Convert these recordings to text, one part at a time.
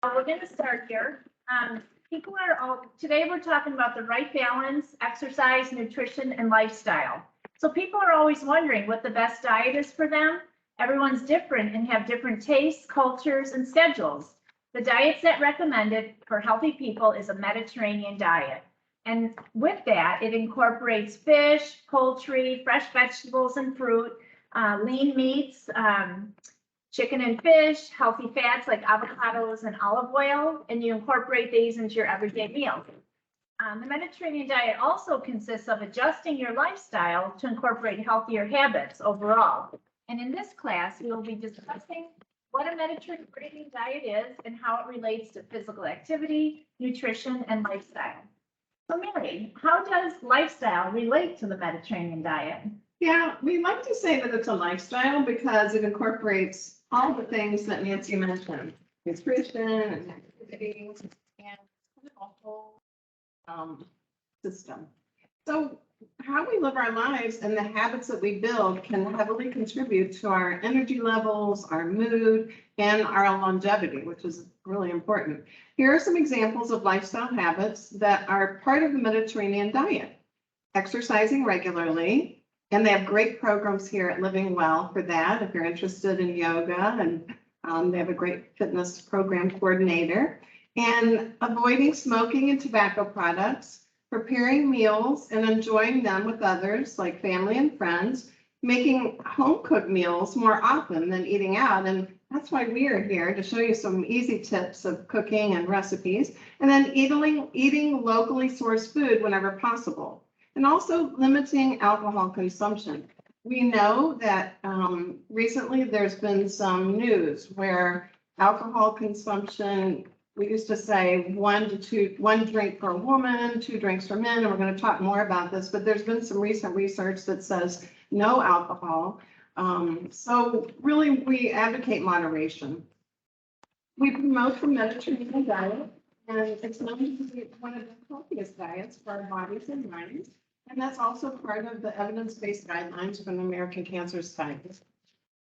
We're going to start here. Today we're talking about the right balance, exercise, nutrition, and lifestyle. So people are always wondering what the best diet is for them. Everyone's different and have different tastes, cultures, and schedules. The diet set recommended for healthy people is a Mediterranean diet. And with that, it incorporates fish, poultry, fresh vegetables and fruit, lean meats, chicken and fish, healthy fats like avocados and olive oil, and you incorporate these into your everyday meal. The Mediterranean diet also consists of adjusting your lifestyle to incorporate healthier habits overall. And in this class, we will be discussing what a Mediterranean diet is and how it relates to physical activity, nutrition, and lifestyle. So Mary, how does lifestyle relate to the Mediterranean diet? Yeah, we like to say that it's a lifestyle because it incorporates all the things that Nancy mentioned, nutrition and activities and kind of a whole system. So how we live our lives and the habits that we build can heavily contribute to our energy levels, our mood, and our longevity, which is really important. Here are some examples of lifestyle habits that are part of the Mediterranean diet. Exercising regularly. And they have great programs here at Living Well for that. If you're interested in yoga, and they have a great fitness program coordinator. And avoiding smoking and tobacco products, preparing meals and enjoying them with others like family and friends, making home cooked meals more often than eating out. And that's why we are here to show you some easy tips of cooking and recipes. And then eating locally sourced food whenever possible. And also limiting alcohol consumption. We know that recently there's been some news where alcohol consumption, we used to say one drink for a woman, 2 drinks for men, and we're going to talk more about this, but there's been some recent research that says no alcohol. So really we advocate moderation. We promote the Mediterranean diet, and it's known to be one of the healthiest diets for our bodies and minds. And that's also part of the evidence-based guidelines from the American Cancer Society.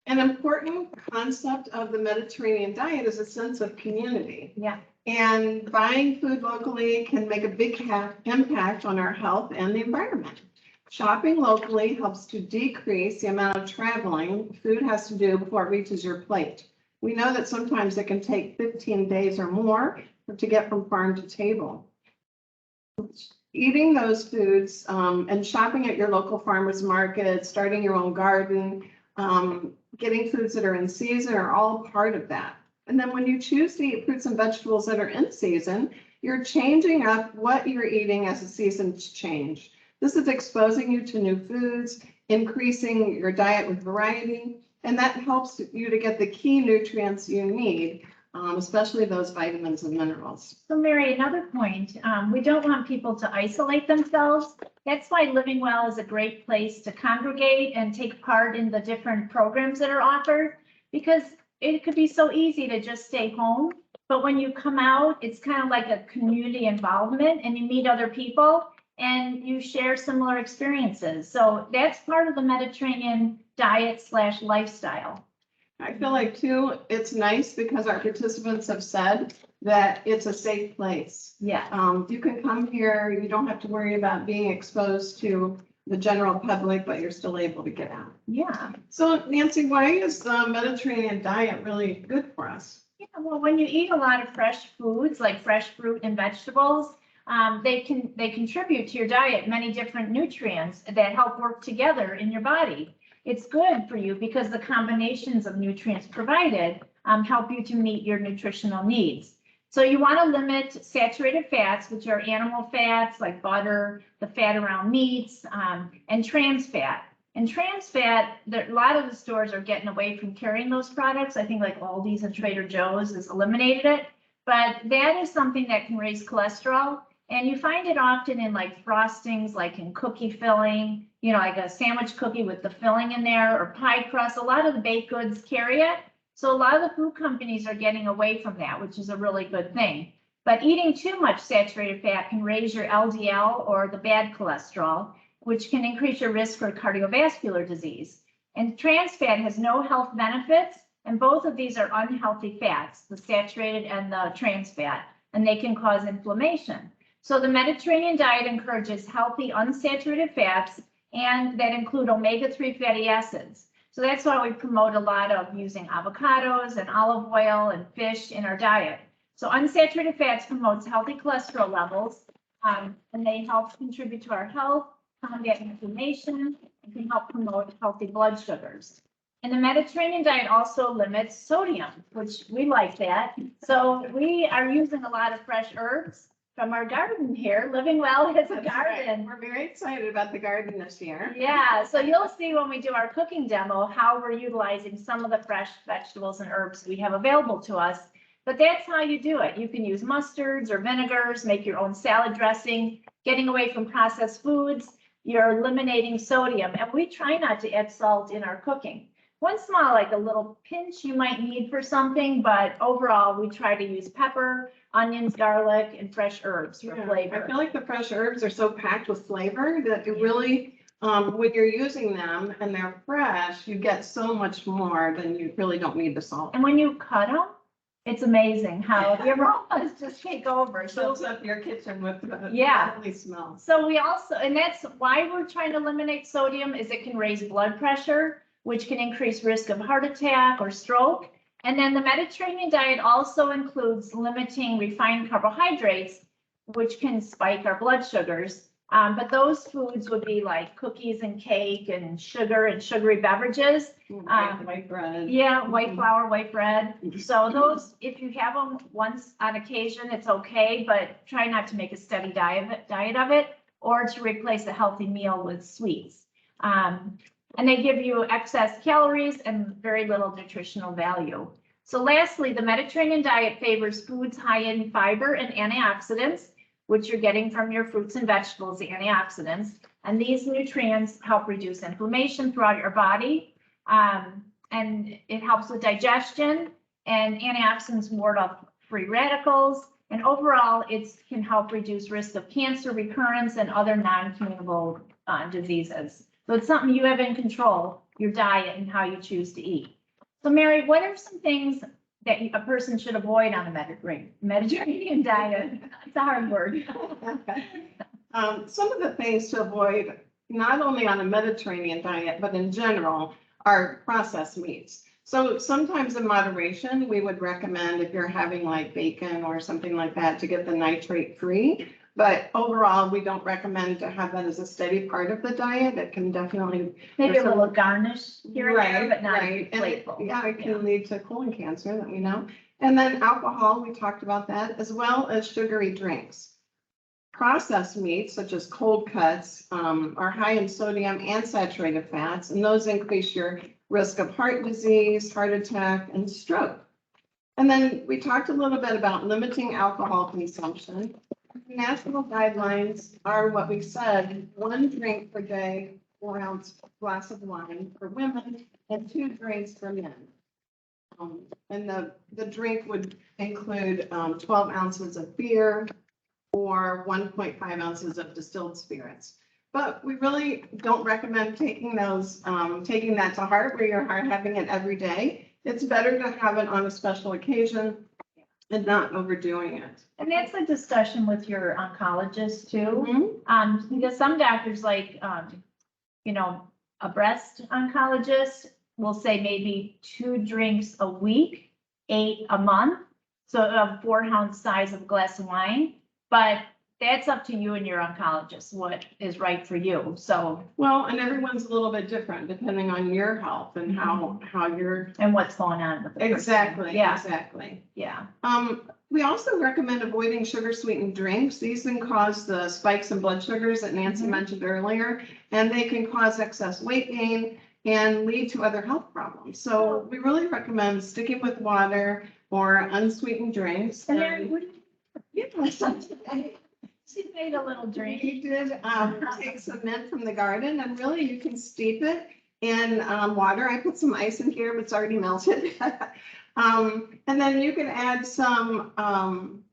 An important concept of the Mediterranean diet is a sense of community. Yeah. And buying food locally can make a big impact on our health and the environment. Shopping locally helps to decrease the amount of traveling food has to do before it reaches your plate. We know that sometimes it can take 15 days or more to get from farm to table. Eating those foods and shopping at your local farmers market, starting your own garden, getting foods that are in season are all part of that. And then when you choose to eat fruits and vegetables that are in season, you're changing up what you're eating as the seasons change. This is exposing you to new foods, increasing your diet with variety, and that helps you to get the key nutrients you need. Especially those vitamins and minerals. So Mary, another point, we don't want people to isolate themselves. That's why Living Well is a great place to congregate and take part in the different programs that are offered, because it could be so easy to just stay home. But when you come out, it's kind of like a community involvement and you meet other people and you share similar experiences. So that's part of the Mediterranean diet / lifestyle. I feel like too, it's nice because our participants have said that it's a safe place. Yeah. You can come here, you don't have to worry about being exposed to the general public, but you're still able to get out. Yeah. So Nancy, why is the Mediterranean diet really good for us? Yeah, well, when you eat a lot of fresh foods like fresh fruit and vegetables, they contribute to your diet many different nutrients that help work together in your body. It's good for you because the combinations of nutrients provided help you to meet your nutritional needs. So you want to limit saturated fats, which are animal fats like butter, the fat around meats, and trans fat. And trans fat, a lot of the stores are getting away from carrying those products. I think like Aldi's and Trader Joe's has eliminated it. But that is something that can raise cholesterol. And you find it often in like frostings, like in cookie filling, you know, like a sandwich cookie with the filling in there, or pie crust. A lot of the baked goods carry it. So a lot of the food companies are getting away from that, which is a really good thing. But eating too much saturated fat can raise your LDL, or the bad cholesterol, which can increase your risk for cardiovascular disease. And trans fat has no health benefits, And both of these are unhealthy fats, the saturated and the trans fat, and they can cause inflammation. So the Mediterranean diet encourages healthy unsaturated fats and that include omega-3 fatty acids. So that's why we promote a lot of using avocados and olive oil and fish in our diet. So unsaturated fats promotes healthy cholesterol levels, and they help contribute to our health, combat inflammation, and can help promote healthy blood sugars. And the Mediterranean diet also limits sodium, which we like that. So we are using a lot of fresh herbs from our garden here. Living Well has a That's right. garden. We're very excited about the garden this year. Yeah, so you'll see when we do our cooking demo how we're utilizing some of the fresh vegetables and herbs we have available to us. But that's how you do it. You can use mustards or vinegars, make your own salad dressing, getting away from processed foods. You're eliminating sodium, and we try not to add salt in our cooking. One small, like a little pinch you might need for something, but overall, we try to use pepper, onions, garlic, and fresh herbs for Yeah, flavor. I feel like the fresh herbs are so packed with flavor that it really, when you're using them and they're fresh, you get so much more than you really don't need the salt. And when you cut them, it's amazing how the aromas just take over. So, Fills up your kitchen with the Yeah. lovely smell. so we also, and that's why we're trying to eliminate sodium, is it can raise blood pressure, which can increase risk of heart attack or stroke. And then the Mediterranean diet also includes limiting refined carbohydrates, which can spike our blood sugars. But those foods would be like cookies and cake and sugar and sugary beverages. White bread. Yeah, white flour, white bread. So those, if you have them once on occasion, it's okay, but try not to make a steady diet of it, or to replace a healthy meal with sweets. And they give you excess calories and very little nutritional value. So lastly, the Mediterranean diet favors foods high in fiber and antioxidants, which you're getting from your fruits and vegetables, the antioxidants. And these nutrients help reduce inflammation throughout your body. And it helps with digestion, and antioxidants ward off free radicals. And overall, it can help reduce risk of cancer recurrence and other non-communicable diseases. So it's something you have in control, your diet and how you choose to eat. So Mary, what are some things that a person should avoid on a Mediterranean diet? It's a hard word. Some of the things to avoid, not only on a Mediterranean diet, but in general, are processed meats. So sometimes in moderation, we would recommend, if you're having like bacon or something like that, to get the nitrate free. But overall, we don't recommend to have that as a steady part of the diet. It can definitely. Maybe a little garnish here and there, Right, but not right. And it- plateful. Yeah, it can lead to colon cancer that we know. And then alcohol, we talked about that, as well as sugary drinks. Processed meats, such as cold cuts, are high in sodium and saturated fats, and those increase your risk of heart disease, heart attack, and stroke. And then we talked a little bit about limiting alcohol consumption. National guidelines are what we said: 1 drink per day, 4-ounce glass of wine for women, and 2 drinks for men. And the drink would include 12 ounces of beer or 1.5 ounces of distilled spirits. But we really don't recommend taking that to heart where you're having it every day. It's better to have it on a special occasion and not overdoing it. And that's a discussion with your oncologist too. Mhm. Because some doctors like, a breast oncologist will say maybe 2 drinks a week, 8 a month. So a 4-ounce size of a glass of wine, but that's up to you and your oncologist, what is right for you. So, Well, and everyone's a little bit different depending on your health and how you're. and what's going on with the person. Exactly, Yeah, exactly. yeah. We also recommend avoiding sugar sweetened drinks. These can cause the spikes in blood sugars that Nancy Mhm. mentioned earlier, and they can cause excess weight gain and lead to other health problems. So we really recommend sticking with water or unsweetened drinks. And Mary, And- what do you? She made a little drink. We did take some mint from the garden, and really you can steep it in water. I put some ice in here, but it's already melted. And then you can add some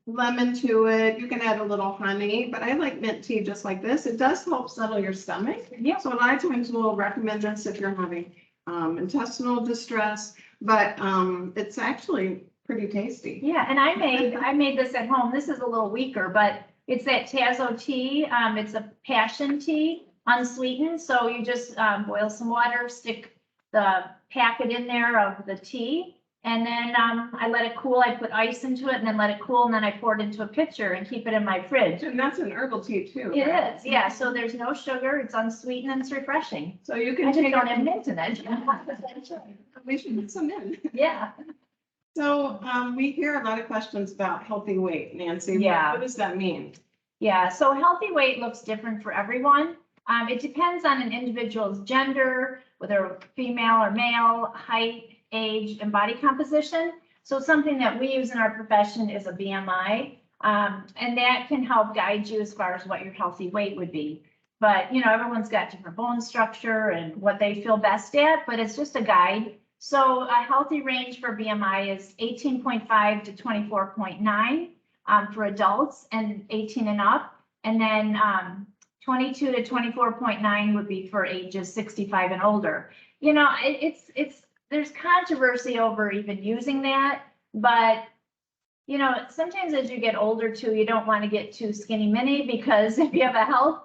lemon to it. You can add a little honey, but I like mint tea just like this. It does help settle your stomach. Yep. So a lot of times we'll recommend this if you're having intestinal distress. but it's actually pretty tasty. Yeah, and I made this at home. This is a little weaker, but it's that Tazo tea. It's a passion tea, unsweetened. So you just boil some water, stick the packet in there of the tea. And then I let it cool. I put ice into it and then let it cool. And then I pour it into a pitcher and keep it in my fridge. And that's an herbal tea too. It right? is, yeah. So there's no sugar. It's unsweetened and it's refreshing. So you I can just take don't have it. mint in it. We should put some in. Yeah. So we hear a lot of questions about healthy weight, Nancy. Yeah. What does that mean? Yeah, so healthy weight looks different for everyone. It depends on an individual's gender, whether female or male, height, age, and body composition. So something that we use in our profession is a BMI, and that can help guide you as far as what your healthy weight would be. But, you know, everyone's got different bone structure and what they feel best at, but it's just a guide. So a healthy range for BMI is 18.5 to 24.9 for adults and 18 and up. And then 22 to 24.9 would be for ages 65 and older. You know, there's controversy over even using that, but you know, sometimes as you get older too, you don't want to get too skinny mini, because if you have a health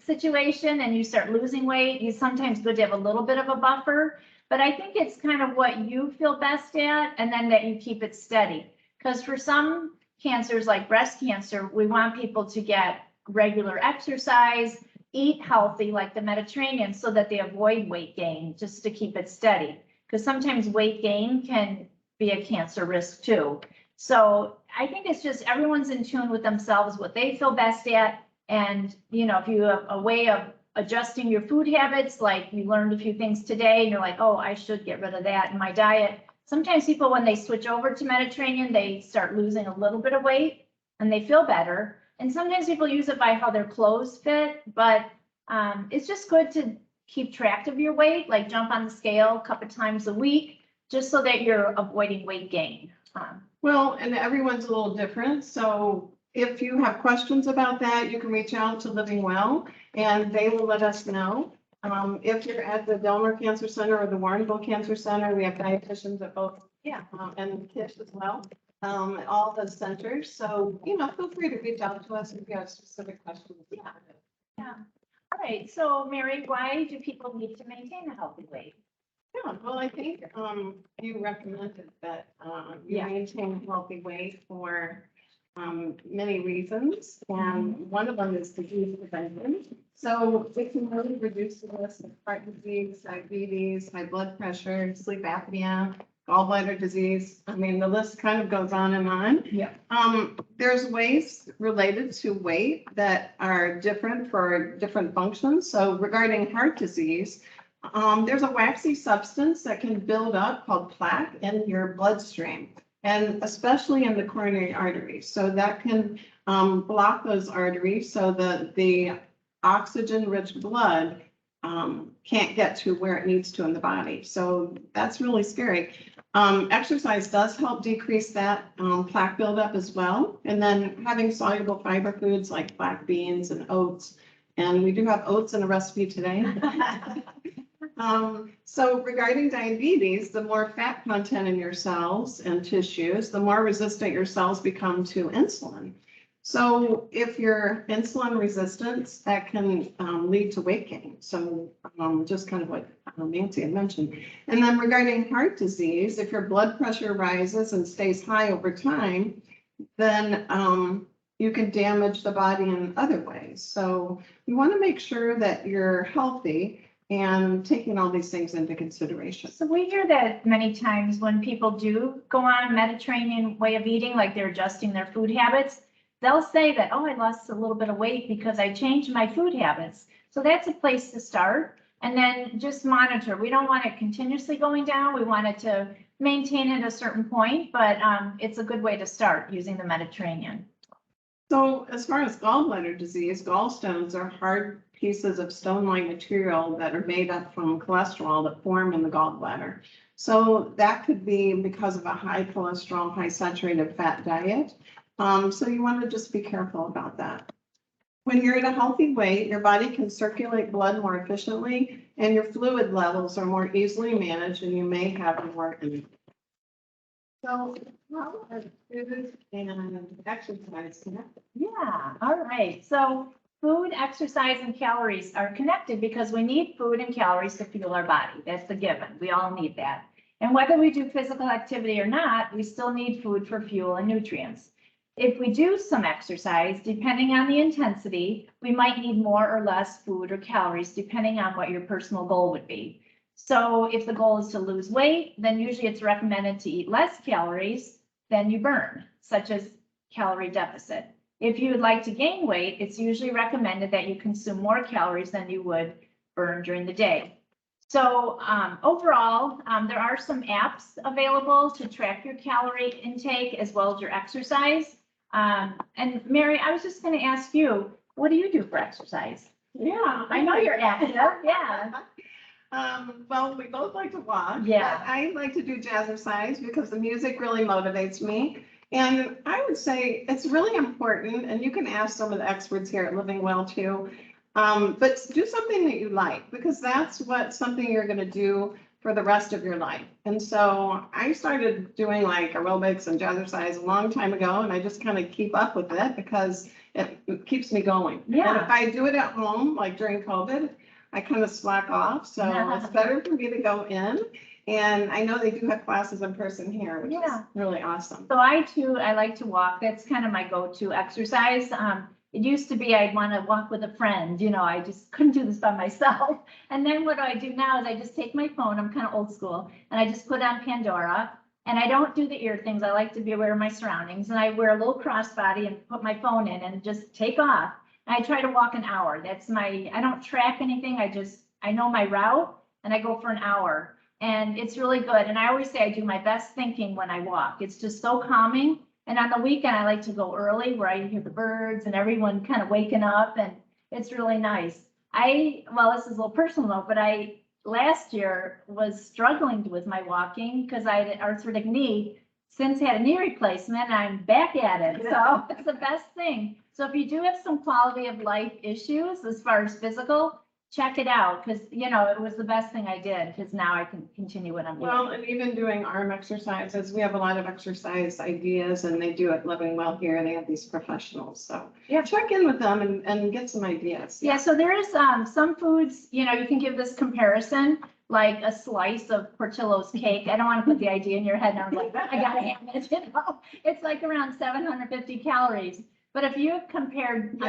situation and you start losing weight, you sometimes good to have a little bit of a buffer. But I think it's kind of what you feel best at, and then that you keep it steady. Because for some cancers like breast cancer, we want people to get regular exercise, eat healthy like the Mediterranean, so that they avoid weight gain, just to keep it steady. Because sometimes weight gain can be a cancer risk too. So I think it's just everyone's in tune with themselves, what they feel best at. And, you know, if you have a way of adjusting your food habits, like you learned a few things today and you're like, oh, I should get rid of that in my diet. Sometimes people, when they switch over to Mediterranean, they start losing a little bit of weight and they feel better. And sometimes people use it by how their clothes fit, but it's just good to keep track of your weight, like jump on the scale a couple times a week, just so that you're avoiding weight gain. Well, and everyone's a little different. So if you have questions about that, you can reach out to Living Well and they will let us know. If you're at the Delmer Cancer Center or the Warrenville Cancer Center, we have dietitians at both. Yeah. And Kish as well, at all the centers. So, you know, feel free to reach out to us if you have specific questions. Yeah. Yeah. All right. So Mary, why do people need to maintain a healthy weight? Yeah, well, I think you recommended that you Yeah. maintain a healthy weight for many reasons. And one of them is disease prevention. So it can really reduce the risk of heart disease, diabetes, high blood pressure, sleep apnea, gallbladder disease. I mean, the list kind of goes on and on. Yeah. There's ways related to weight that are different for different functions. So regarding heart disease, there's a waxy substance that can build up called plaque in your bloodstream, and especially in the coronary arteries. So that can block those arteries so that the oxygen-rich blood can't get to where it needs to in the body. So that's really scary. Exercise does help decrease that plaque buildup as well. And then having soluble fiber foods like black beans and oats. And we do have oats in a recipe today. So regarding diabetes, the more fat content in your cells and tissues, the more resistant your cells become to insulin. So if you're insulin resistant, that can lead to weight gain. So just kind of what Nancy had mentioned. And then regarding heart disease, if your blood pressure rises and stays high over time, then you can damage the body in other ways. So you want to make sure that you're healthy and taking all these things into consideration. So we hear that many times when people do go on a Mediterranean way of eating, like they're adjusting their food habits, they'll say that, oh, I lost a little bit of weight because I changed my food habits. So that's a place to start. And then just monitor. We don't want it continuously going down. We want it to maintain at a certain point, but it's a good way to start using the Mediterranean. So as far as gallbladder disease, gallstones are hard pieces of stone-like material that are made up from cholesterol that form in the gallbladder. So that could be because of a high cholesterol, high saturated fat diet. So you want to just be careful about that. When you're at a healthy weight, your body can circulate blood more efficiently and your fluid levels are more easily managed and you may have more energy. So how are food and exercise connected? Yeah, all right. So food, exercise, and calories are connected because we need food and calories to fuel our body. That's a given. We all need that. And whether we do physical activity or not, we still need food for fuel and nutrients. If we do some exercise, depending on the intensity, we might need more or less food or calories, depending on what your personal goal would be. So if the goal is to lose weight, then usually it's recommended to eat less calories than you burn, such as calorie deficit. If you would like to gain weight, it's usually recommended that you consume more calories than you would burn during the day. So overall, there are some apps available to track your calorie intake as well as your exercise. And Mary, I was just going to ask you, what do you do for exercise? Yeah. I know you're active. Yeah. Well, we both like to walk. Yeah. But I like to do jazzercise because the music really motivates me. And I would say it's really important, and you can ask some of the experts here at Living Well too. But do something that you like, because that's what something you're going to do for the rest of your life. And so I started doing like aerobics and jazzercise a long time ago, and I just kind of keep up with it because it keeps me going. Yeah. And if I do it at home, like during COVID, I kind of slack off. So it's better for me to go in. And I know they do have classes in person here, which is really awesome. So I like to walk. That's kind of my go-to exercise. It used to be I'd want to walk with a friend, I just couldn't do this by myself. And then what I do now is I just take my phone, I'm kind of old school, and I just put on Pandora, and I don't do the ear things. I like to be aware of my surroundings, and I wear a little crossbody and put my phone in and just take off. And I try to walk an hour. I don't track anything. I know my route and I go for an hour, and it's really good. And I always say I do my best thinking when I walk. It's just so calming. And on the weekend, I like to go early where I hear the birds and everyone kind of waking up, and it's really nice. This is a little personal note, but I last year was struggling with my walking because I had an arthritic knee. Since had a knee replacement, I'm back at it. So it's the best thing. So if you do have some quality of life issues as far as physical, check it out, because it was the best thing I did, because now I can continue what I'm doing. Well, and even doing arm exercises, we have a lot of exercise ideas, and they do it Living Well here. They have these professionals, so check in with them and get some ideas. Yeah, so there is some foods, you can give this comparison, like a slice of Portillo's cake. I don't want to put the idea in your head, and I'm like, I gotta have it. It's like around 750 calories. But if you compared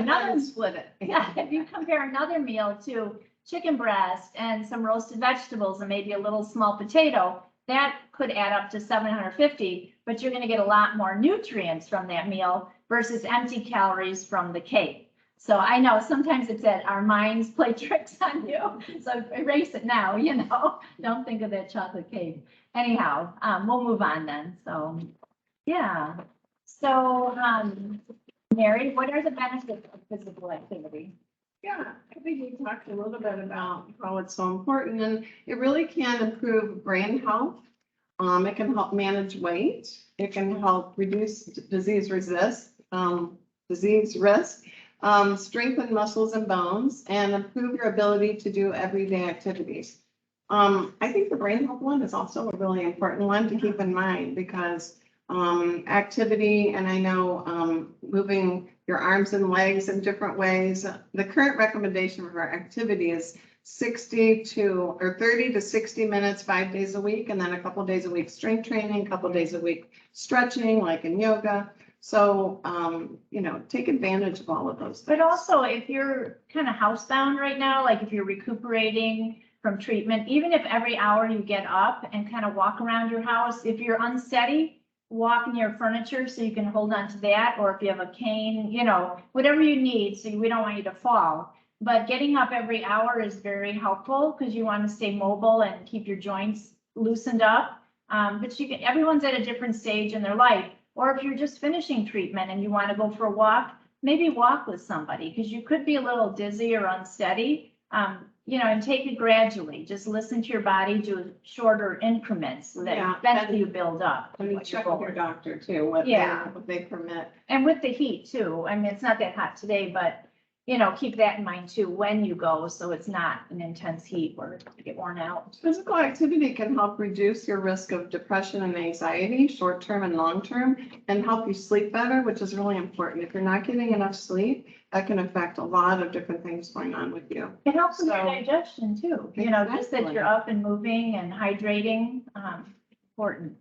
split it. if you compare another meal to chicken breast and some roasted vegetables and maybe a little small potato, that could add up to 750, but you're going to get a lot more nutrients from that meal versus empty calories from the cake. So I know sometimes it's that our minds play tricks on you. So erase it now, don't think of that chocolate cake. Anyhow, we'll move on then. So, yeah. So, Mary, what are the benefits of physical activity? Yeah, I think we talked a little bit about how it's so important, and it really can improve brain health. It can help manage weight. It can help reduce disease risk, strengthen muscles and bones, and improve your ability to do everyday activities. I think the brain health one is also a really important one to keep in mind, because activity, and I know moving your arms and legs in different ways. The current recommendation for activity is 30 to 60 minutes, 5 days a week, and then a couple of days a week strength training, a couple of days a week stretching, like in yoga. So, take advantage of all of those things. But also, if you're kind of housebound right now, like if you're recuperating from treatment, even if every hour you get up and kind of walk around your house, if you're unsteady, walk near furniture so you can hold on to that, or if you have a cane, whatever you need, so we don't want you to fall. But getting up every hour is very helpful because you want to stay mobile and keep your joints loosened up. But everyone's at a different stage in their life. Or if you're just finishing treatment and you want to go for a walk, maybe walk with somebody, because you could be a little dizzy or unsteady. And take it gradually. Just listen to your body, do shorter increments so that eventually you build up. I mean, check with your doctor too, what they permit. And with the heat too. I mean, it's not that hot today, but keep that in mind too, when you go, so it's not an intense heat or you get worn out. Physical activity can help reduce your risk of depression and anxiety, short-term and long-term, and help you sleep better, which is really important. If you're not getting enough sleep, that can affect a lot of different things going on with you. It helps with your So- digestion too, just that Exactly. you're up and moving and hydrating, important.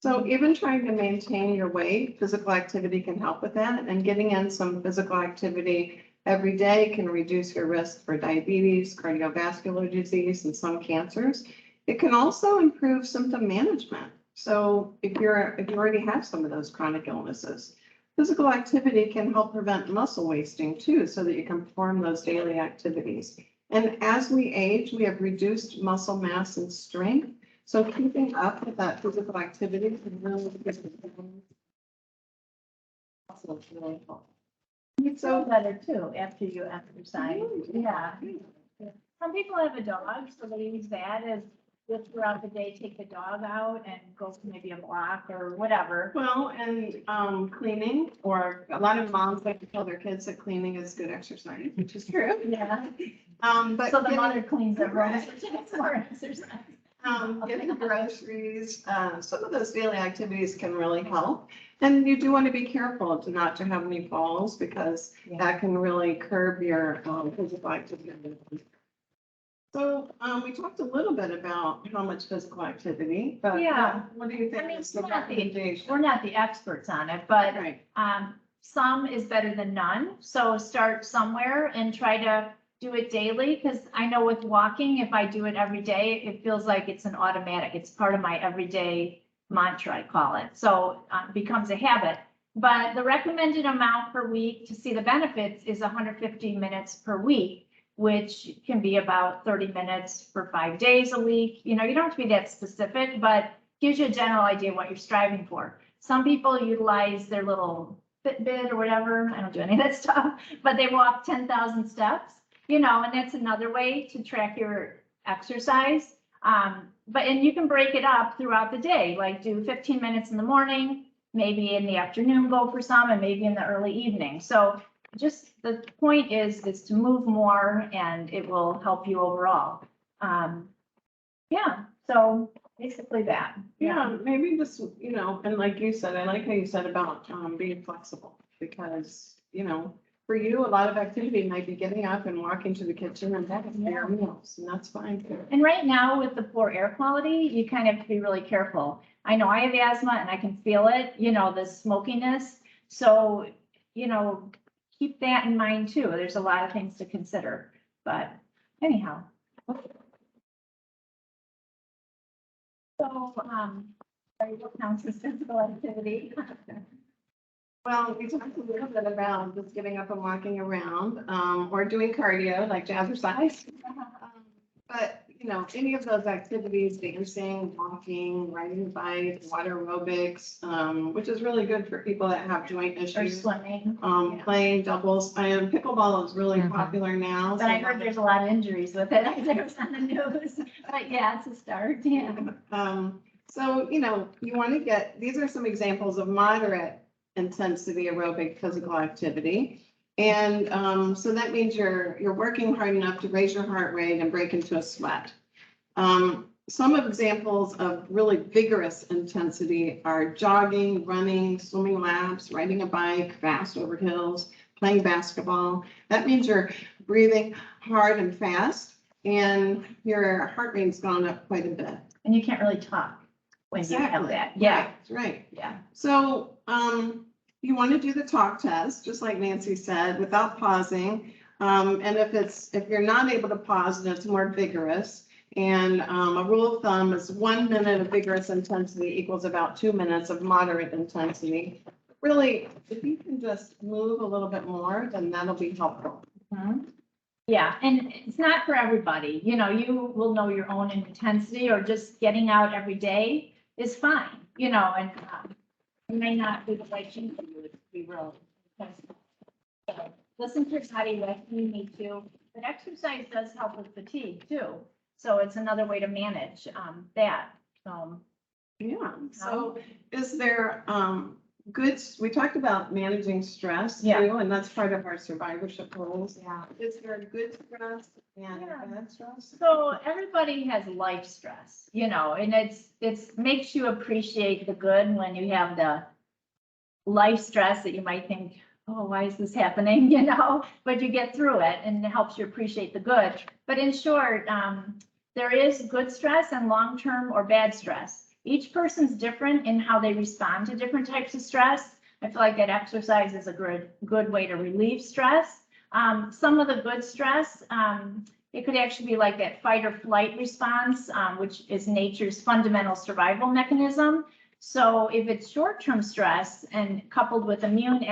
So even trying to maintain your weight, physical activity can help with that, and getting in some physical activity every day can reduce your risk for diabetes, cardiovascular disease, and some cancers. It can also improve symptom management. So if you already have some of those chronic illnesses, physical activity can help prevent muscle wasting too, so that you can perform those daily activities. And as we age, we have reduced muscle mass and strength. So keeping up with that physical activity can really help. You feel better too after you exercise. Yeah. Some people have a dog, so they use that as just throughout the day, take the dog out and go for maybe a block or whatever. Well, and cleaning, or a lot of moms like to tell their kids that cleaning is good exercise, which is true. Yeah. But So the getting- mother cleans their room, Right. which is more exercise. Getting groceries, some of those daily activities can really help. And you do want to be careful not to have any falls, because Yeah. that can really curb your physical activity. So we talked a little bit about how much physical activity, but Yeah. what do you think I mean, is the we're not the- recommendation? We're not the experts on it, but Right, some is better than none. So start somewhere and try to do it daily, because I know with walking, if I do it every day, it feels like it's an automatic. It's part of my everyday mantra, I call it. So it becomes a habit. But the recommended amount per week to see the benefits is 150 minutes per week, which can be about 30 minutes for 5 days a week. You don't have to be that specific, but gives you a general idea what you're striving for. Some people utilize their little Fitbit or whatever. I don't do any of that stuff, but they walk 10,000 steps, and that's another way to track your exercise. And you can break it up throughout the day, like do 15 minutes in the morning, maybe in the afternoon, go for some, and maybe in the early evening. So just the point is to move more, and it will help you overall. Yeah, so basically that. yeah, maybe just, and like you said, I like how you said about being flexible, because, for you, a lot of activity might be getting up and walking to the kitchen and having your meals, and that's fine too. And right now with the poor air quality, you kind of have to be really careful. I know I have asthma and I can feel it, the smokiness. So, keep that in mind too. There's a lot of things to consider, but anyhow. So, what counts as physical activity? Well, we talked a little bit about just getting up and walking around, or doing cardio, like jazzercise. But, any of those activities, dancing, walking, riding a bike, water aerobics, which is really good for people that have joint Or issues. swimming. Playing doubles, and pickleball is really popular now. But I heard there's a lot of injuries with it. I was on the news. But yeah, it's a start, yeah. So, you want to these are some examples of moderate intensity aerobic physical activity. And so that means you're working hard enough to raise your heart rate and break into a sweat. Some examples of really vigorous intensity are jogging, running, swimming laps, riding a bike, fast over hills, playing basketball. That means you're breathing hard and fast, and your heart rate's gone up quite a bit. And you can't really talk when you have that. Yeah, Right. yeah. So, you want to do the talk test, just like Nancy said, without pausing. And if you're not able to pause, then it's more vigorous. And a rule of thumb is 1 minute of vigorous intensity equals about 2 minutes of moderate intensity. Really, if you can just move a little bit more, then that'll be helpful. Mhm. Yeah, and it's not for everybody. You will know your own intensity, or just getting out every day is fine, and it may not be the right thing for you to be real intense. So listen to your body like you need to, but exercise does help with fatigue too. So it's another way to manage that. Yeah, so is there, good, we talked about managing stress too, Yeah. and that's part of our survivorship roles. Yeah. Is there good stress and Yeah. bad stress? So everybody has life stress, and it's makes you appreciate the good when you have the life stress that you might think, oh, why is this happening, but you get through it and it helps you appreciate the good. But in short, there is good stress and long-term or bad stress. Each person's different in how they respond to different types of stress. I feel like that exercise is a good way to relieve stress. Some of the good stress, it could actually be like that fight or flight response, which is nature's fundamental survival mechanism. So if it's short-term stress and coupled with immune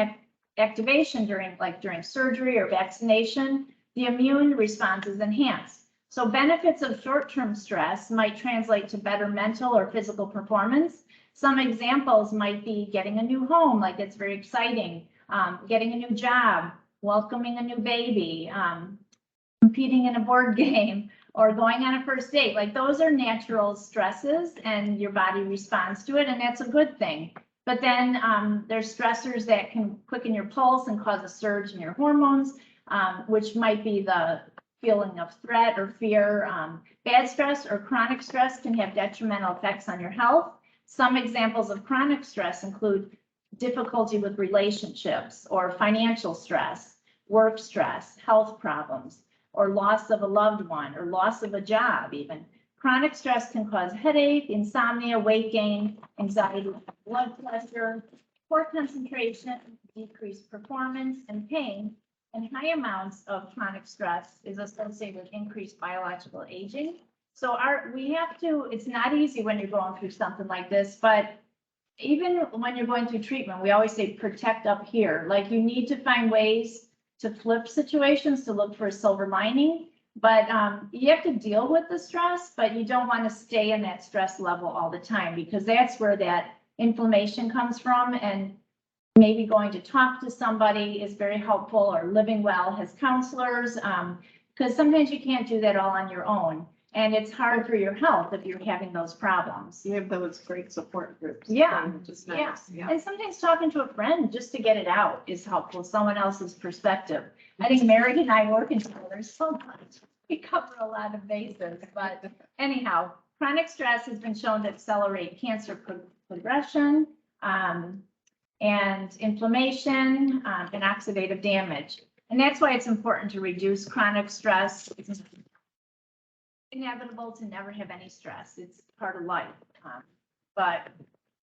activation during surgery or vaccination, the immune response is enhanced. So benefits of short-term stress might translate to better mental or physical performance. Some examples might be getting a new home, like it's very exciting, getting a new job, welcoming a new baby, competing in a board game, or going on a first date. Like those are natural stresses and your body responds to it, and that's a good thing. But then there's stressors that can quicken your pulse and cause a surge in your hormones, which might be the feeling of threat or fear. Bad stress or chronic stress can have detrimental effects on your health. Some examples of chronic stress include difficulty with relationships or financial stress, work stress, health problems, or loss of a loved one or loss of a job even. Chronic stress can cause headache, insomnia, weight gain, anxiety, blood pressure, poor concentration, decreased performance, and pain. And high amounts of chronic stress is associated with increased biological aging. So it's not easy when you're going through something like this, but even when you're going through treatment, we always say protect up here. Like you need to find ways to flip situations, to look for a silver lining. But you have to deal with the stress, but you don't want to stay in that stress level all the time, because that's where that inflammation comes from. And maybe going to talk to somebody is very helpful, or living well has counselors, because sometimes you can't do that all on your own. And it's hard for your health if you're having those problems. You have those great support groups. Yeah, which is nice. Yeah. And sometimes talking to a friend just to get it out is helpful, someone else's perspective. I think Mary and I working together so much. We cover a lot of bases, but anyhow, chronic stress has been shown to accelerate cancer progression, and inflammation, and oxidative damage. And that's why it's important to reduce chronic stress. It's inevitable to never have any stress. It's part of life. But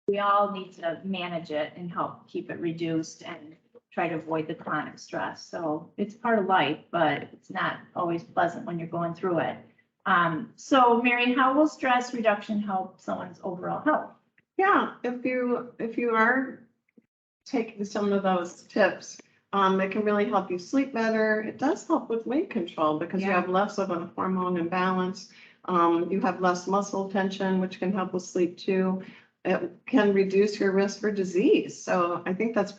we all need to manage it and help keep it reduced and try to avoid the chronic stress. So it's part of life, but it's not always pleasant when you're going through it. So Mary, how will stress reduction help someone's overall health? Yeah, if you are taking some of those tips, it can really help you sleep better. It does help with weight control because you have less of a hormone imbalance. You have less muscle tension, which can help with sleep too. It can reduce your risk for disease. So I think that's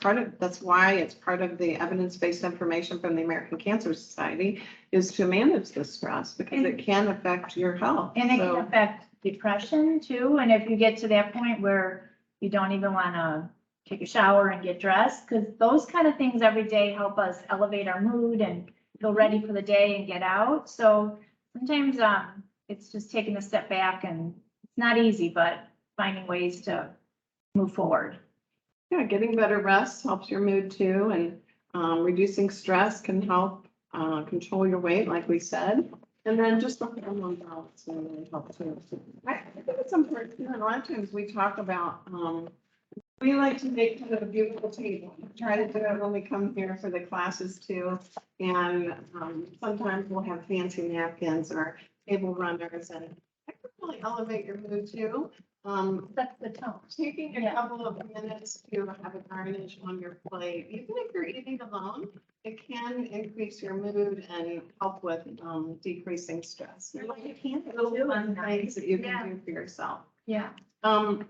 why it's part of the evidence-based information from the American Cancer Society is to manage the stress, because it can affect your health. And it can affect depression too. And if you get to that point where you don't even want to take a shower and get dressed, because those kind of things every day help us elevate our mood and feel ready for the day and get out. So sometimes it's just taking a step back, and it's not easy, but finding ways to move forward. Yeah, getting better rest helps your mood too, and reducing stress can help control your weight, like we said. And then just the hormone balance can really help too. I think it's important, a lot of times we talk about, we like to make kind of a beautiful table. Try to do it when we come here for the classes too. And sometimes we'll have fancy napkins or table runners, and that can really elevate your mood too. That's the tone. Taking a couple of minutes to have a garnish on your plate, even if you're eating alone, it can increase your mood and help with decreasing stress. Little fun things that you can do for yourself. Yeah.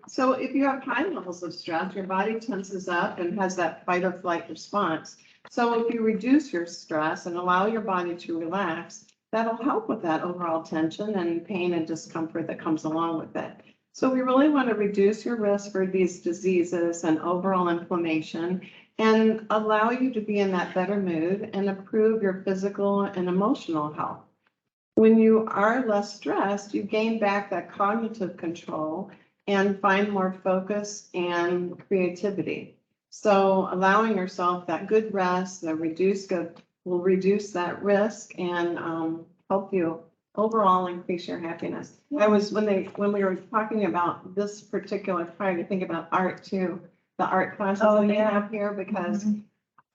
So if you have high levels of stress, your body tenses up and has that fight or flight response. So if you reduce your stress and allow your body to relax, that'll help with that overall tension and pain and discomfort that comes along with it. So we really want to reduce your risk for these diseases and overall inflammation and allow you to be in that better mood and improve your physical and emotional health. When you are less stressed, you gain back that cognitive control and find more focus and creativity. So allowing yourself that good rest, will reduce that risk and help you overall increase your happiness. I was, when we were talking about this particular part, I think about art too, the art classes Oh, that they yeah. have here, because Mhm.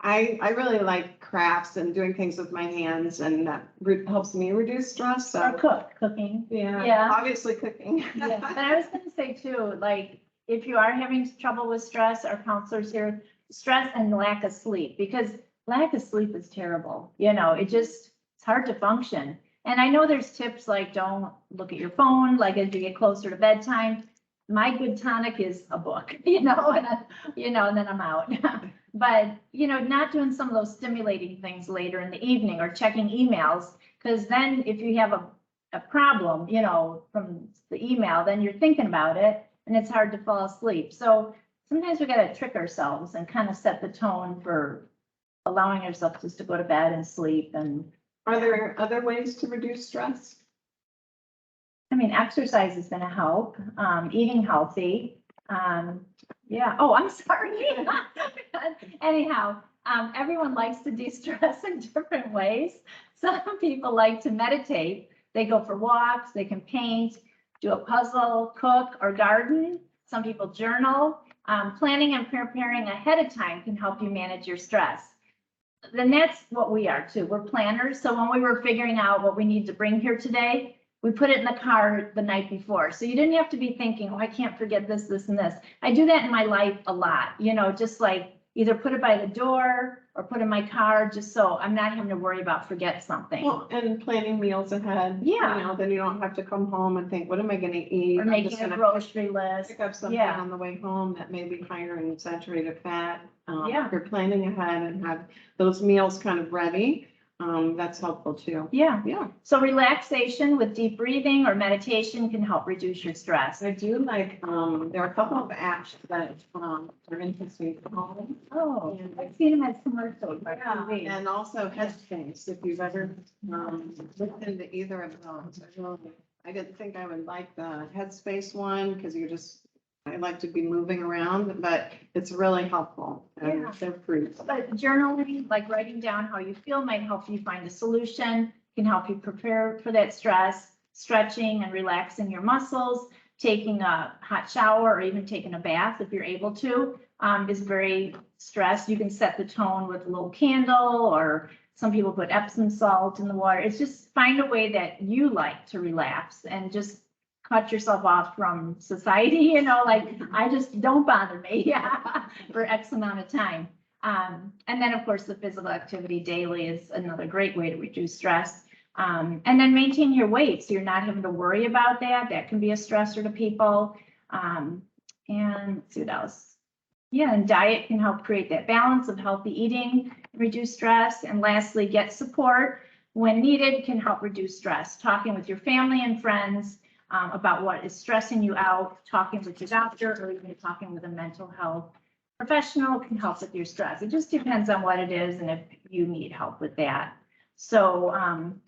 I really like crafts and doing things with my hands, and that helps me reduce stress, Or so. cooking. Yeah, Yeah. obviously cooking. Yeah, but I was gonna say too, like, if you are having trouble with stress, our counselors here, stress and lack of sleep, because lack of sleep is terrible, it's hard to function. And I know there's tips like don't look at your phone, like as you get closer to bedtime. My good tonic is a book, and then I'm out. But, not doing some of those stimulating things later in the evening or checking emails, because then if you have a problem, from the email, then you're thinking about it and it's hard to fall asleep. So sometimes we gotta trick ourselves and kind of set the tone for allowing ourselves just to go to bed and sleep. And Are there other ways to reduce stress? I mean, exercise is gonna help, eating healthy. Yeah, oh, I'm sorry. Anyhow, everyone likes to de-stress in different ways. Some people like to meditate. They go for walks, they can paint, do a puzzle, cook, or garden. Some people journal. Planning and preparing ahead of time can help you manage your stress. Then that's what we are too. We're planners. So when we were figuring out what we need to bring here today, we put it in the car the night before. So you didn't have to be thinking, oh, I can't forget this, this, and this. I do that in my life a lot, just like either put it by the door or put in my car, just so I'm not having to worry about forget something. Well, and planning meals ahead. Yeah. Then you don't have to come home and think, what am I gonna eat? Or I'm making just a gonna grocery list. pick up something Yeah. on the way home that may be higher in saturated fat. Yeah. If you're planning ahead and have those meals kind of ready, that's helpful too. Yeah. Yeah. So relaxation with deep breathing or meditation can help reduce your stress. I do like, there are a couple of apps that, are interesting to home. Oh, And I've seen them as commercials by Yeah, TV. and also Headspace, if you've ever, looked into either of those. I didn't think I would like the Headspace one, because I like to be moving around, but it's really helpful. And Yeah. they're free. But journaling, like writing down how you feel, might help you find a solution, can help you prepare for that stress. Stretching and relaxing your muscles, taking a hot shower or even taking a bath if you're able to, is very stressed. You can set the tone with a little candle, or some people put Epsom salt in the water. It's just find a way that you like to relax and just cut yourself off from society, like I just don't bother me for X amount of time. And then of course the physical activity daily is another great way to reduce stress. And then maintain your weight, so you're not having to worry about that. That can be a stressor to people. And let's see what else. Yeah, and diet can help create that balance of healthy eating, reduce stress. And lastly, get support when needed can help reduce stress. Talking with your family and friends about what is stressing you out, talking with your doctor, or even talking with a mental health professional can help with your stress. It just depends on what it is and if you need help with that. So,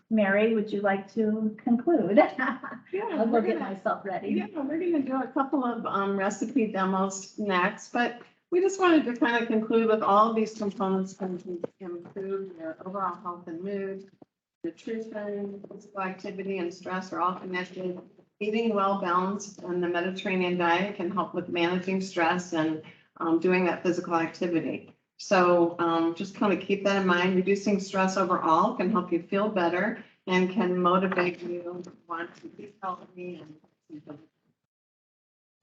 Mary, would you like to conclude? Yeah, I'll go get myself ready. Yeah, we're gonna do a couple of recipe demos next, but we just wanted to kind of conclude with all of these components can improve your overall health and mood. Nutrition, physical activity, and stress are all connected. Eating well balanced and the Mediterranean diet can help with managing stress and doing that physical activity. So just kind of keep that in mind. Reducing stress overall can help you feel better and can motivate you to want to be healthy. And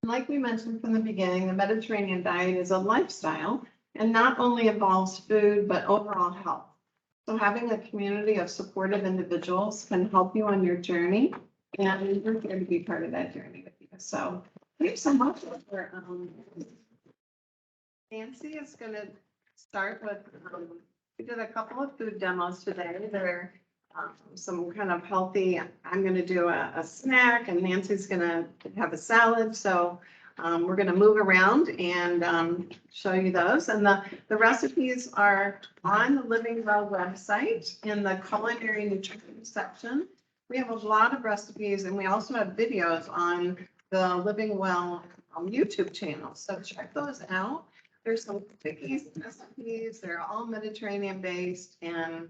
like we mentioned from the beginning, the Mediterranean diet is a lifestyle and not only involves food, but overall health. So having a community of supportive individuals can help you on your journey, and we're here to be part of that journey with you. So thanks so much for Nancy is going to start with, we did a couple of food demos today. They're some kind of healthy, I'm gonna do a snack and Nancy's gonna have a salad. So we're gonna move around and show you those. And the recipes are on the Living Well website in the culinary nutrition section. We have a lot of recipes and we also have videos on the Living Well YouTube channel. So check those out. There's some cookies recipes. They're all Mediterranean based and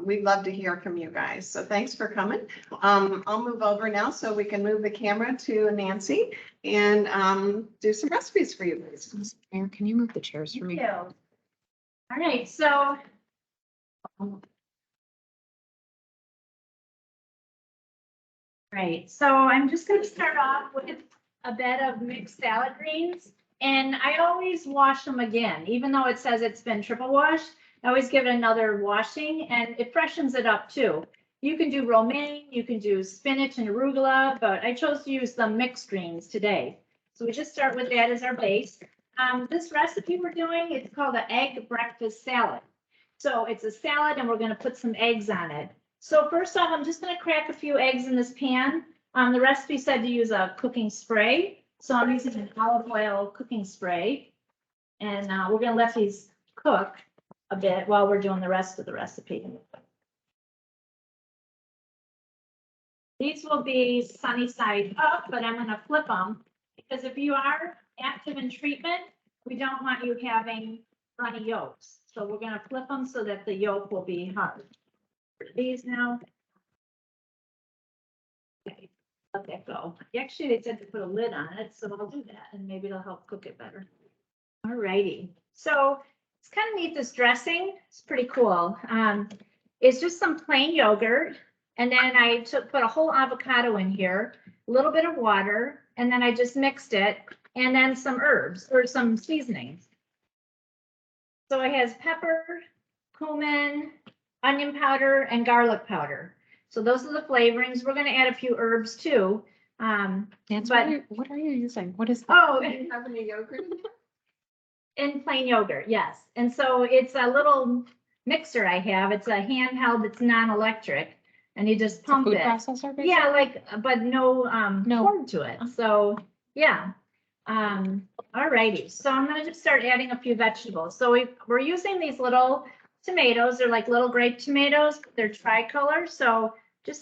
we'd love to hear from you guys. So thanks for coming. I'll move over now so we can move the camera to Nancy and do some recipes for you guys. Mayor, can you move the chairs for Thank me? you. All right, so. Right, so I'm just gonna start off with a bed of mixed salad greens. And I always wash them again, even though it says it's been triple washed. I always give it another washing and it freshens it up too. You can do romaine, you can do spinach and arugula, but I chose to use the mixed greens today. So we just start with that as our base. This recipe we're doing, it's called an egg breakfast salad. So it's a salad and we're gonna put some eggs on it. So first off, I'm just gonna crack a few eggs in this pan. The recipe said to use a cooking spray. So I'm using an olive oil cooking spray. And we're gonna let these cook a bit while we're doing the rest of the recipe. These will be sunny side up, but I'm gonna flip them because if you are active in treatment, we don't want you having runny yolks. So we're gonna flip them so that the yolk will be hard. These now. Okay, let that go. Actually, they said to put a lid on it, so I'll do that and maybe it'll help cook it better. All righty, so it's kind of neat, this dressing. It's pretty cool. It's just some plain yogurt. And then I put a whole avocado in here, a little bit of water, and then I just mixed it, and then some herbs or some seasonings. So it has pepper, cumin, onion powder, and garlic powder. So those are the flavorings. We're going to add a few herbs too. Nancy, what are you using? What is that? Oh, Do you have any yogurt in there? in plain yogurt, yes. And so it's a little mixer I have. It's a handheld, it's non-electric, and you just It's a pump food it. processor? basically? Yeah, like, but no, No. cord to it. So, yeah. All righty. So I'm gonna just start adding a few vegetables. So we're using these little tomatoes. They're like little grape tomatoes. They're tricolor. So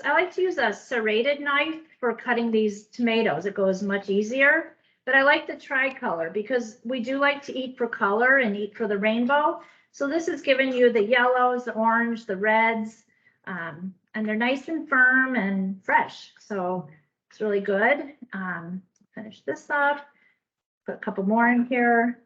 I like to use a serrated knife for cutting these tomatoes. It goes much easier. But I like the tricolor because we do like to eat for color and eat for the rainbow. So this is giving you the yellows, the orange, the reds, and they're nice and firm and fresh. So it's really good. Finish this up. Put a couple more in here.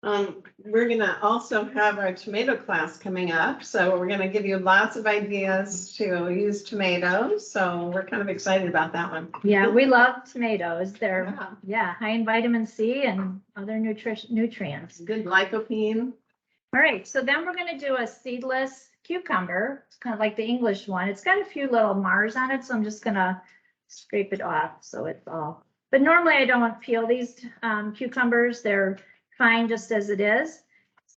We're gonna also have our tomato class coming up, so we're gonna give you lots of ideas to use tomatoes. So we're kind of excited about that one. Yeah, we love tomatoes. They're, Yeah. high in vitamin C and other nutrients. Good lycopene. All right, so then we're gonna do a seedless cucumber. It's kind of like the English one. It's got a few little Mars on it, so I'm just gonna scrape it off so it's all. But normally I don't peel these cucumbers. They're fine just as it is.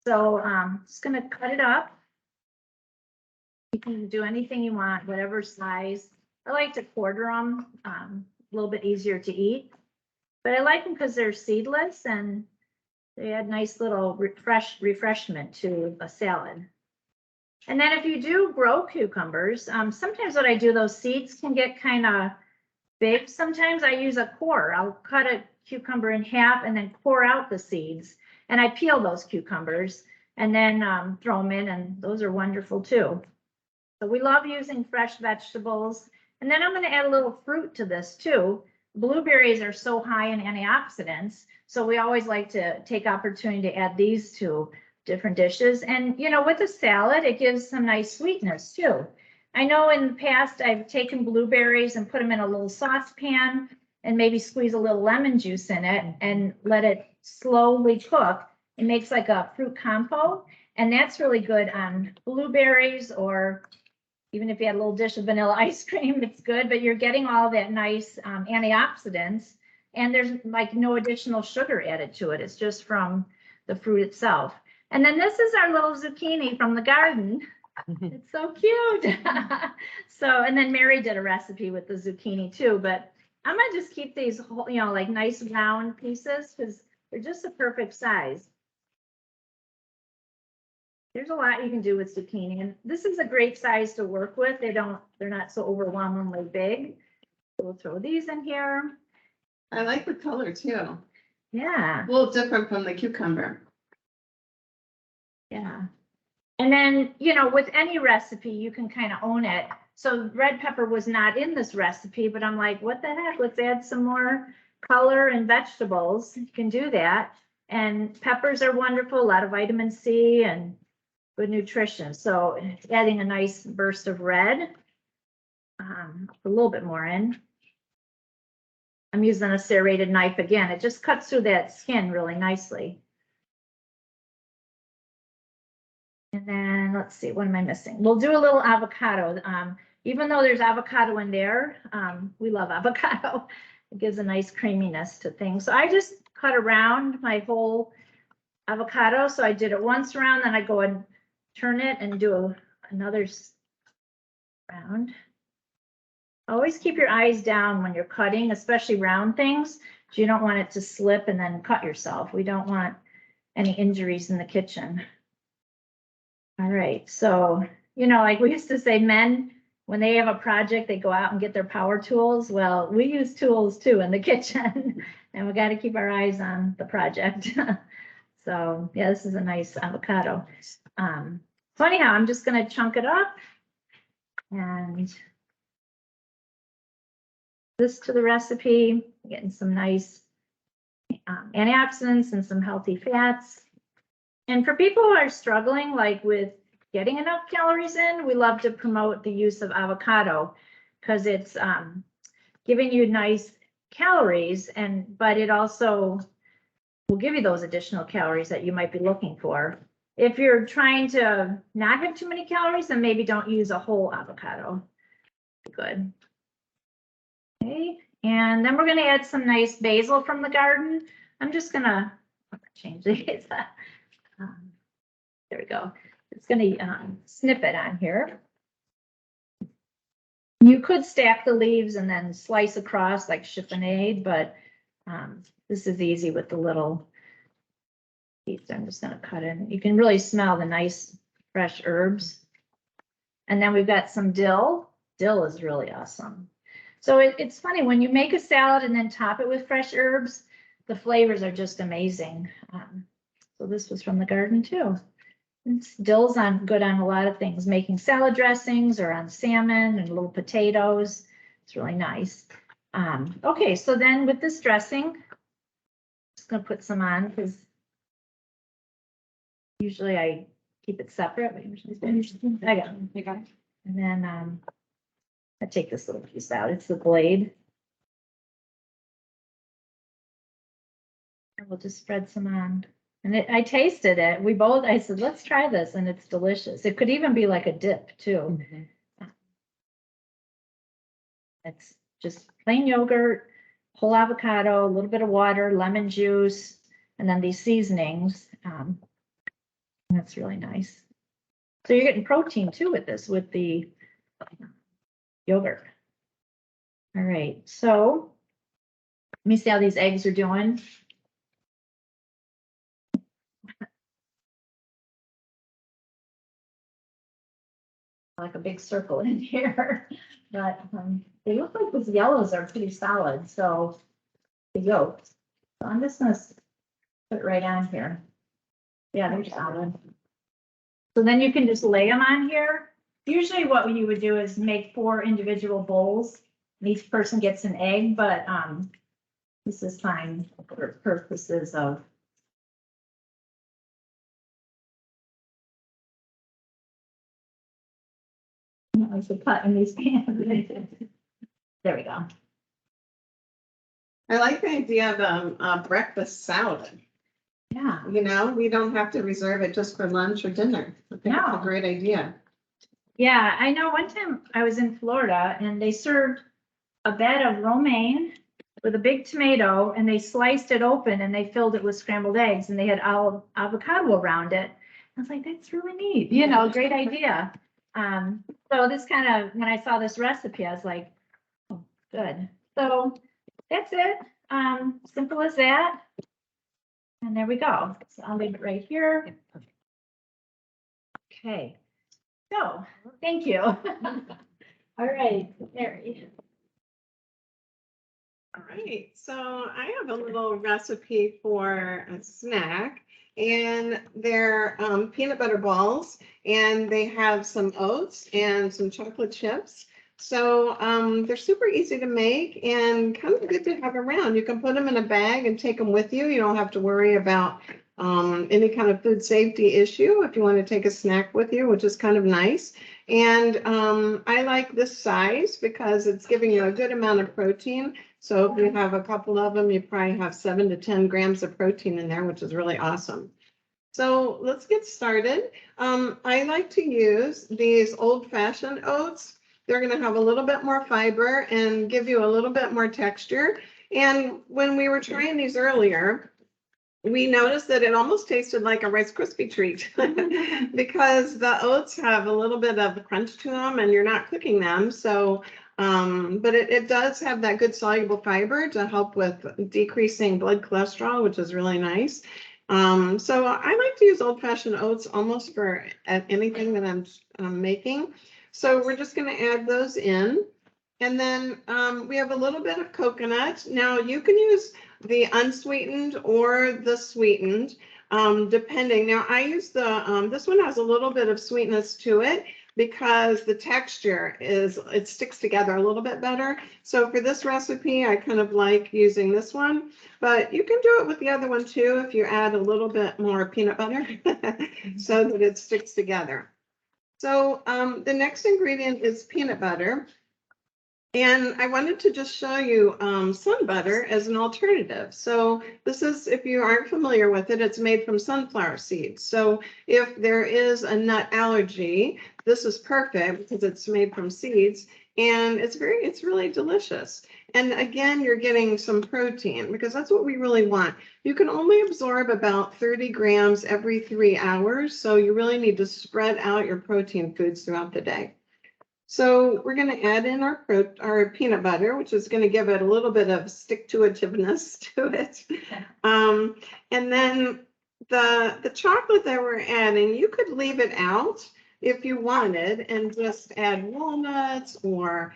So just gonna cut it up. You can do anything you want, whatever size. I like to quarter them, a little bit easier to eat. But I like them because they're seedless and they add nice little refreshment to a salad. And then if you do grow cucumbers, sometimes what I do, those seeds can get kind of big. Sometimes I use a core. I'll cut a cucumber in half and then core out the seeds. And I peel those cucumbers and then throw them in, and those are wonderful too. So we love using fresh vegetables. And then I'm going to add a little fruit to this too. Blueberries are so high in antioxidants. So we always like to take opportunity to add these to different dishes. And, you know, with a salad, it gives some nice sweetness too. I know in the past I've taken blueberries and put them in a little saucepan and maybe squeeze a little lemon juice in it and let it slowly cook. It makes like a fruit compote, and that's really good on blueberries, or even if you had a little dish of vanilla ice cream, it's good, but you're getting all that nice antioxidants, and there's like no additional sugar added to it. It's just from the fruit itself. And then this is our little zucchini from the garden. It's so cute. So, and then Mary did a recipe with the zucchini too, but I'm gonna just keep these whole, like nice round pieces because they're just the perfect size. There's a lot you can do with zucchini, and this is a great size to work with. They're not so overwhelmingly big. We'll throw these in here. I like the color too. Yeah, A little different from the cucumber. yeah. And then, with any recipe, you can kind of own it. So red pepper was not in this recipe, but I'm like, what the heck? Let's add some more color and vegetables. You can do that. And peppers are wonderful, a lot of vitamin C and good nutrition. So adding a nice burst of red, a little bit more in. I'm using a serrated knife again. It just cuts through that skin really nicely. And then let's see, what am I missing? We'll do a little avocado. Even though there's avocado in there, we love avocado. It gives a nice creaminess to things. So I just cut around my whole avocado. So I did it once around, then I go and turn it and do another round. Always keep your eyes down when you're cutting, especially round things. You don't want it to slip and then cut yourself. We don't want any injuries in the kitchen. All right, so, like we used to say, men, when they have a project, they go out and get their power tools. Well, we use tools too in the kitchen, and we got to keep our eyes on the project. So, yeah, this is a nice avocado. So anyhow, I'm just going to chunk it up and this to the recipe, getting some nice antioxidants and some healthy fats. And for people who are struggling, like with getting enough calories in, we love to promote the use of avocado because it's giving you nice calories, but it also will give you those additional calories that you might be looking for. If you're trying to not have too many calories, then maybe don't use a whole avocado. Good. Okay, and then we're going to add some nice basil from the garden. I'm just going to change these. There we go. It's going to snip it on here. You could stack the leaves and then slice across like chiffonade, but this is easy with the little piece. I'm just going to cut in. You can really smell the nice fresh herbs. And then we've got some dill. Dill is really awesome. So it's funny when you make a salad and then top it with fresh herbs, the flavors are just amazing. So this was from the garden too. Dill's good on a lot of things, making salad dressings or on salmon and little potatoes. It's really nice. Okay, so then with this dressing, I'm just going to put some on because usually I keep it separate. I got it. You got it? And then I take this little piece out. It's the blade. And we'll just spread some on. And I tasted it. I said, let's try this. And it's delicious. It could even be like a dip too. It's just plain yogurt, whole avocado, a little bit of water, lemon juice, and then these seasonings. And that's really nice. So you're getting protein too with this, with the yogurt. All right, so let me see how these eggs are doing. Like a big circle in here, but they look like those yellows are pretty solid. So the yolks. So I'm just gonna put it right on here. Yeah, they're solid. So then you can just lay them on here. Usually what you would do is make 4 individual bowls. And each person gets an egg, but this is fine for purposes of I should cut in these pans. There we go. I like the idea of a breakfast salad. Yeah. We don't have to reserve it just for lunch or dinner. I think it's No. a great idea. Yeah, I know one time I was in Florida and they served a bed of romaine with a big tomato and they sliced it open and they filled it with scrambled eggs and they had avocado around it. I was like, that's really neat, great idea. So this kind of, when I saw this recipe, I was like, oh, good. So that's it. Simple as that. And there we go. So I'll leave it right here. Okay. So, thank you. All right, Mary. All right, so I have a little recipe for a snack, and they're peanut butter balls, and they have some oats and some chocolate chips. So they're super easy to make and kind of good to have around. You can put them in a bag and take them with you. You don't have to worry about any kind of food safety issue if you want to take a snack with you, which is kind of nice. And I like this size because it's giving you a good amount of protein. So if you have a couple of them, you probably have 7 to 10 grams of protein in there, which is really awesome. So let's get started. I like to use these old-fashioned oats. They're going to have a little bit more fiber and give you a little bit more texture. And when we were trying these earlier, we noticed that it almost tasted like a Rice Krispie treat because the oats have a little bit of crunch to them and you're not cooking them. So, but it does have that good soluble fiber to help with decreasing blood cholesterol, which is really nice. So I like to use old-fashioned oats almost for anything that I'm making. So we're just going to add those in. And then we have a little bit of coconut. Now you can use the unsweetened or the sweetened, depending. Now I use the, this one has a little bit of sweetness to it because the texture it sticks together a little bit better. So for this recipe, I kind of like using this one, but you can do it with the other one too if you add a little bit more peanut butter so that it sticks together. So the next ingredient is peanut butter. And I wanted to just show you sun butter as an alternative. So this is, if you aren't familiar with it, it's made from sunflower seeds. So if there is a nut allergy, this is perfect because it's made from seeds and it's really delicious. And again, you're getting some protein because that's what we really want. You can only absorb about 30 grams every 3 hours. So you really need to spread out your protein foods throughout the day. So we're going to add in our peanut butter, which is going to give it a little bit of stick-to-itiveness to it. And then the chocolate that we're adding, you could leave it out if you wanted and just add walnuts or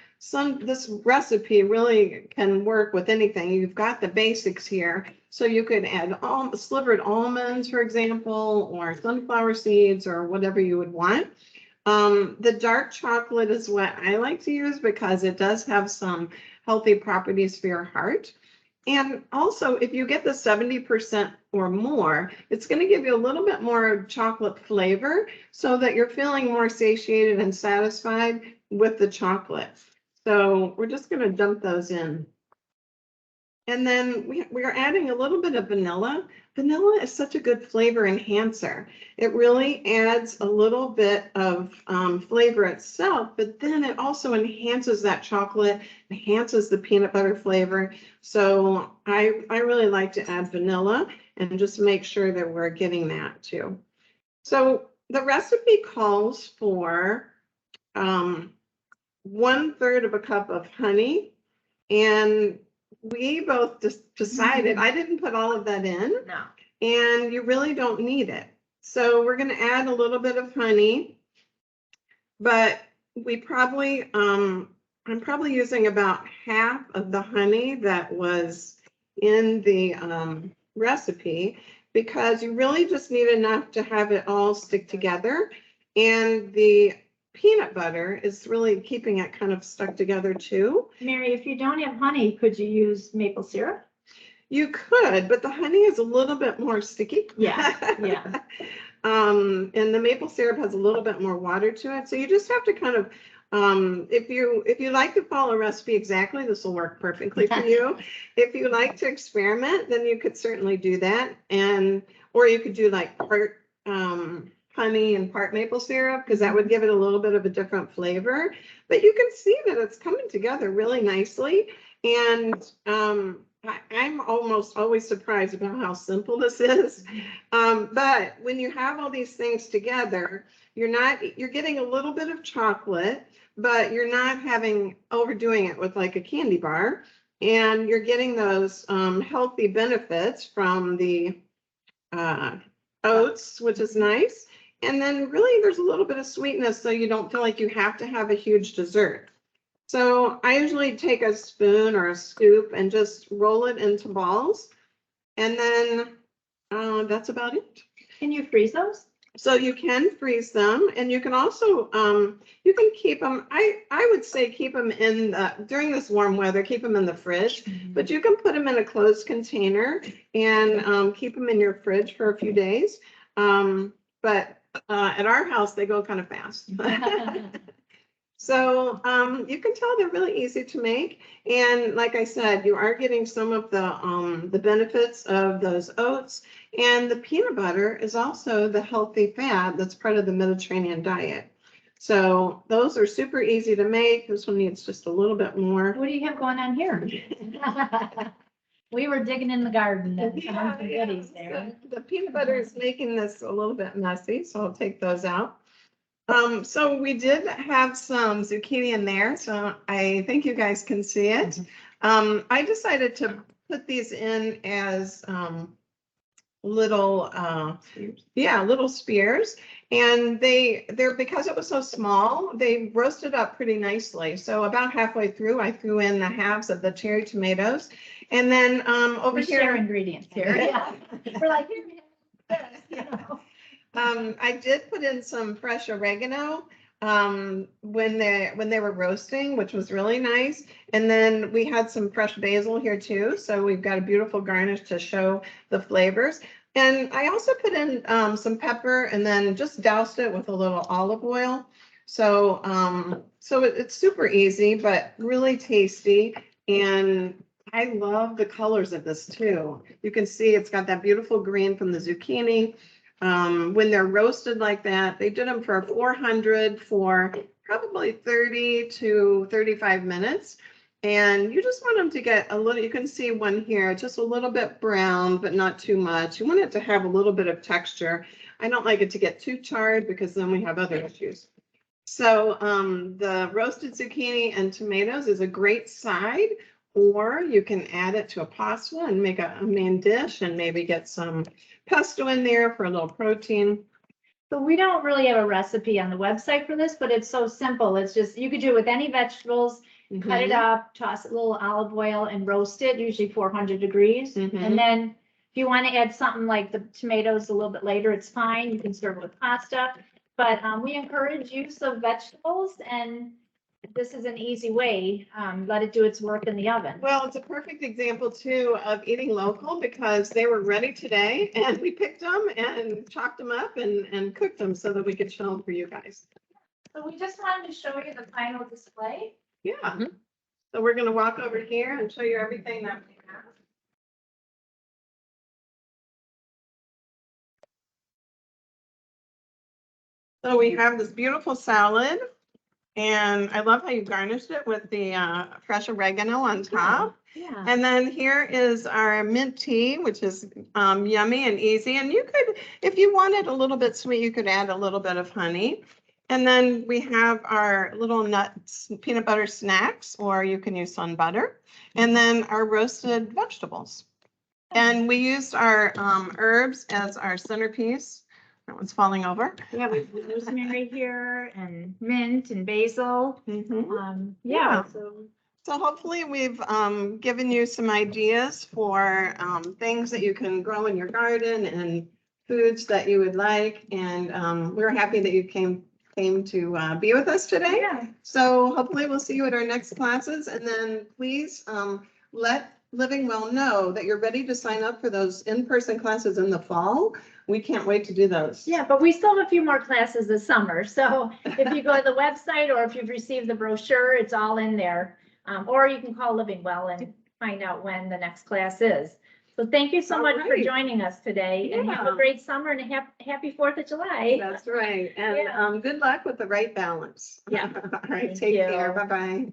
this recipe really can work with anything. You've got the basics here. So you could add slivered almonds, for example, or sunflower seeds or whatever you would want. The dark chocolate is what I like to use because it does have some healthy properties for your heart. And also, if you get the 70% or more, it's going to give you a little bit more chocolate flavor so that you're feeling more satiated and satisfied with the chocolate. So we're just going to dump those in. And then we are adding a little bit of vanilla. Vanilla is such a good flavor enhancer. It really adds a little bit of flavor itself, but then it also enhances that chocolate, enhances the peanut butter flavor. So I really like to add vanilla and just make sure that we're getting that too. So the recipe calls for 1/3 of a cup of honey, and we both just decided I didn't put all of that in. No. And you really don't need it. So we're going to add a little bit of honey, but we probably, I'm probably using about half of the honey that was in the recipe because you really just need enough to have it all stick together. And the peanut butter is really keeping it kind of stuck together too. Mary, if you don't have honey, could you use maple syrup? You could, but the honey is a little bit more sticky. Yeah, yeah. And the maple syrup has a little bit more water to it. So you just have to kind of, if you like to follow a recipe exactly, this will work perfectly for you. If you like to experiment, then you could certainly do that. Or you could do like part honey and part maple syrup, because that would give it a little bit of a different flavor. But you can see that it's coming together really nicely. And I'm almost always surprised about how simple this is. But when you have all these things together, you're getting a little bit of chocolate, but you're not overdoing it with like a candy bar. And you're getting those healthy benefits from the oats, which is nice. And then really there's a little bit of sweetness so you don't feel like you have to have a huge dessert. So I usually take a spoon or a scoop and just roll it into balls. And then that's about it. Can you freeze those? So you can freeze them, and you can also you can keep them. I would say keep them during this warm weather, keep them in the fridge, but you can put them in a closed container and keep them in your fridge for a few days. But at our house, they go kind of fast. So you can tell they're really easy to make. And like I said, you are getting some of the benefits of those oats. And the peanut butter is also the healthy fat that's part of the Mediterranean diet. So those are super easy to make. This one needs just a little bit more. What do you have going on here? We were digging in the garden and found some goodies there. The peanut butter is making this a little bit messy, so I'll take those out. So we did have some zucchini in there, so I think you guys can see it. I decided to put these in as little spears, and they're because it was so small, they roasted up pretty nicely. So about halfway through, I threw in the halves of the cherry tomatoes, and then over We share here, ingredients here. Yeah. We're like, here, you know. I did put in some fresh oregano when they were roasting, which was really nice. And then we had some fresh basil here too. So we've got a beautiful garnish to show the flavors. And I also put in some pepper and then just doused it with a little olive oil. So it's super easy, but really tasty. And I love the colors of this too. You can see it's got that beautiful green from the zucchini. When they're roasted like that, they did them for 400 for probably 30 to 35 minutes. And you just want them to get a little, you can see one here, just a little bit brown, but not too much. You want it to have a little bit of texture. I don't like it to get too charred because then we have other issues. So the roasted zucchini and tomatoes is a great side, or you can add it to a pasta and make a main dish and maybe get some pesto in there for a little protein. So we don't really have a recipe on the website for this, but it's so simple. It's just, you could do it with any vegetables, cut it up, toss a little olive oil and roast it, usually 400 degrees. And then if you want to add something like the tomatoes a little bit later, it's fine. You can serve it with pasta. But we encourage use of vegetables, and this is an easy way. Let it do its work in the oven. Well, it's a perfect example too of eating local because they were ready today and we picked them and chopped them up and cooked them so that we could show them for you guys. So we just wanted to show you the final display. Yeah. So we're going to walk over here and show you everything that we have. So we have this beautiful salad, and I love how you garnished it with the fresh oregano on top. Yeah. And then here is our mint tea, which is yummy and easy. And you could, if you wanted a little bit sweet, you could add a little bit of honey. And then we have our little nuts, peanut butter snacks, or you can use sun butter. And then our roasted vegetables. And we used our herbs as our centerpiece. That one's falling over. Yeah, we have rosemary here and mint and basil. Yeah. So So hopefully we've given you some ideas for things that you can grow in your garden and foods that you would like. And we're happy that you came to be with us today. yeah. So hopefully we'll see you at our next classes. And then please let Living Well know that you're ready to sign up for those in-person classes in the fall. We can't wait to do those. Yeah, but we still have a few more classes this summer. So if you go to the website or if you've received the brochure, it's all in there. Or you can call Living Well and find out when the next class is. So thank you so much for joining us today, and have a great summer and a happy 4th of July. That's right. And good luck with the right balance. Yeah. All right. Thank Take you. care. Bye-bye.